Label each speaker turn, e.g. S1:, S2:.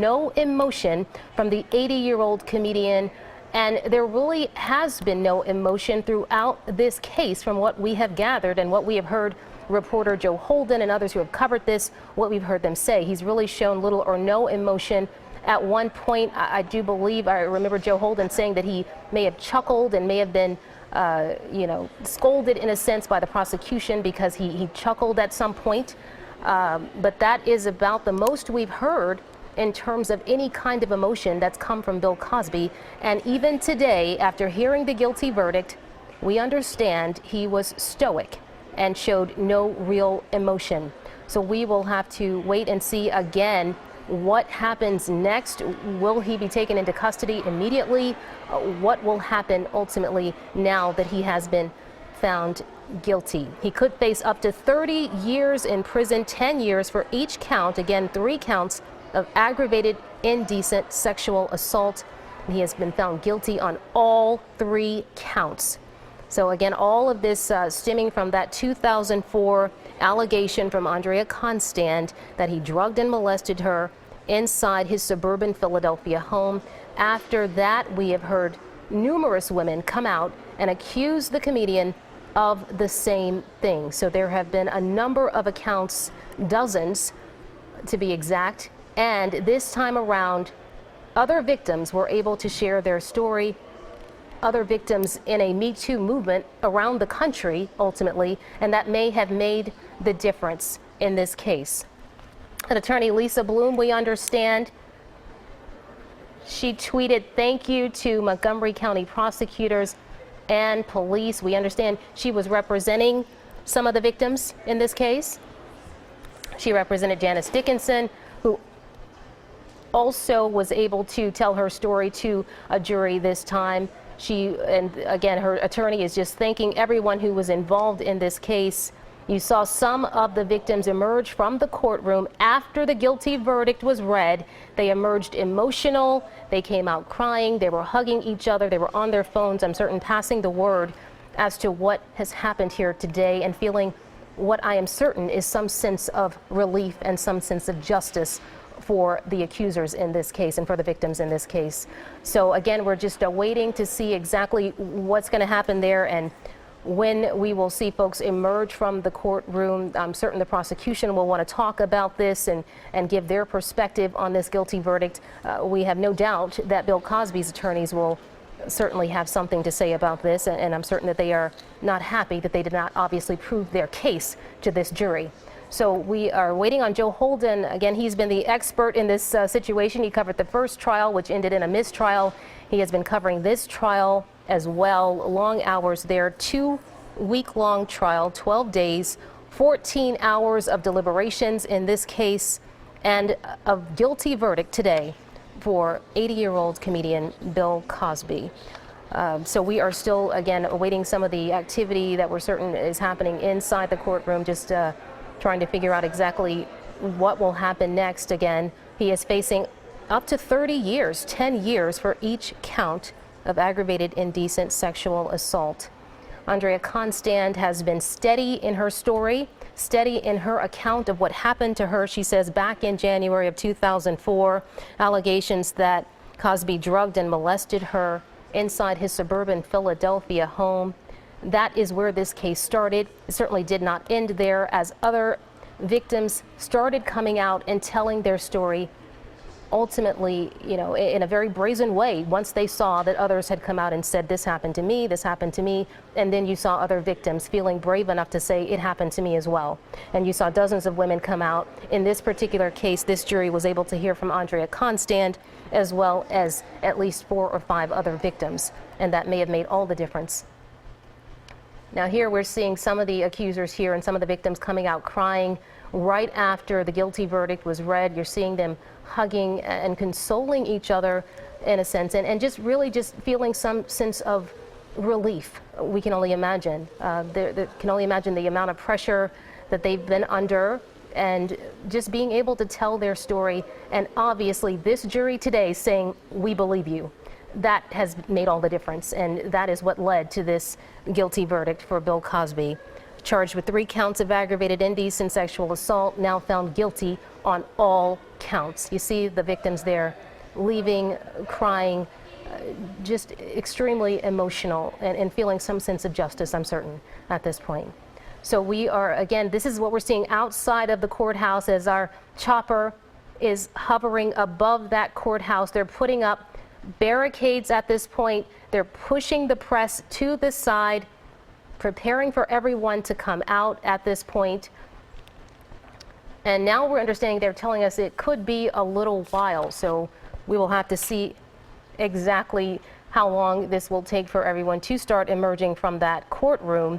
S1: no emotion from the 80-year-old comedian. And there really has been no emotion throughout this case from what we have gathered and what we have heard reporter Joe Holden and others who have covered this, what we've heard them say. He's really shown little or no emotion. At one point, I do believe, I remember Joe Holden saying that he may have chuckled and may have been, scolded in a sense by the prosecution because he chuckled at some point. But that is about the most we've heard in terms of any kind of emotion that's come from Bill Cosby. And even today, after hearing the guilty verdict, we understand he was stoic and showed no real emotion. So we will have to wait and see again what happens next. Will he be taken into custody immediately? What will happen ultimately now that he has been found guilty? He could face up to 30 years in prison, 10 years for each count. Again, 3 counts of aggravated indecent sexual assault. He has been found guilty on all 3 counts. So again, all of this stemming from that 2004 allegation from Andrea Constand that he drugged and molested her inside his suburban Philadelphia home. After that, we have heard numerous women come out and accuse the comedian of the same thing. So there have been a number of accounts, dozens to be exact, and this time around, other victims were able to share their story. Other victims in a Me Too movement around the country, ultimately, and that may have made the difference in this case. And attorney Lisa Bloom, we understand, she tweeted thank you to Montgomery County prosecutors and police. We understand she was representing some of the victims in this case. She represented Janice Dickinson, who also was able to tell her story to a jury this time. And again, her attorney is just thanking everyone who was involved in this case. You saw some of the victims emerge from the courtroom after the guilty verdict was read. They emerged emotional. They came out crying. They were hugging each other. They were on their phones, I'm certain, passing the word as to what has happened here today and feeling what I am certain is some sense of relief and some sense of justice for the accusers in this case and for the victims in this case. So again, we're just waiting to see exactly what's going to happen there and when we will see folks emerge from the courtroom. I'm certain the prosecution will want to talk about this and give their perspective on this guilty verdict. We have no doubt that Bill Cosby's attorneys will certainly have something to say about this, and I'm certain that they are not happy that they did not obviously prove their case to this jury. So we are waiting on Joe Holden. Again, he's been the expert in this situation. He covered the first trial, which ended in a mistrial. He has been covering this trial as well. Long hours there, 2-week-long trial, 12 days, 14 hours of deliberations in this case, and a guilty verdict today for 80-year-old comedian Bill Cosby. So we are still, again, awaiting some of the activity that we're certain is happening inside the courtroom, just trying to figure out exactly what will happen next. Again, he is facing up to 30 years, 10 years for each count of aggravated indecent sexual assault. Andrea Constand has been steady in her story, steady in her account of what happened to her. She says back in January of 2004, allegations that Cosby drugged and molested her inside his suburban Philadelphia home. That is where this case started. It certainly did not end there, as other victims started coming out and telling their story, ultimately, you know, in a very brazen way, once they saw that others had come out and said, this happened to me, this happened to me. And then you saw other victims feeling brave enough to say it happened to me as well. And you saw dozens of women come out. In this particular case, this jury was able to hear from Andrea Constand, as well as at least 4 or 5 other victims. And that may have made all the difference. Now here we're seeing some of the accusers here and some of the victims coming out crying right after the guilty verdict was read. You're seeing them hugging and consoling each other in a sense, and just really just feeling some sense of relief. We can only imagine. Can only imagine the amount of pressure that they've been under and just being able to tell their story. And obviously this jury today saying, we believe you. That has made all the difference, and that is what led to this guilty verdict for Bill Cosby. charged with 3 counts of aggravated indecent sexual assault, now found guilty on all counts. You see the victims there leaving, crying, just extremely emotional and feeling some sense of justice, I'm certain, at this point. So we are, again, this is what we're seeing outside of the courthouse as our chopper is hovering above that courthouse. They're putting up barricades at this point. They're pushing the press to the side, preparing for everyone to come out at this point. And now we're understanding they're telling us it could be a little while. So we will have to see exactly how long this will take for everyone to start emerging from that courtroom.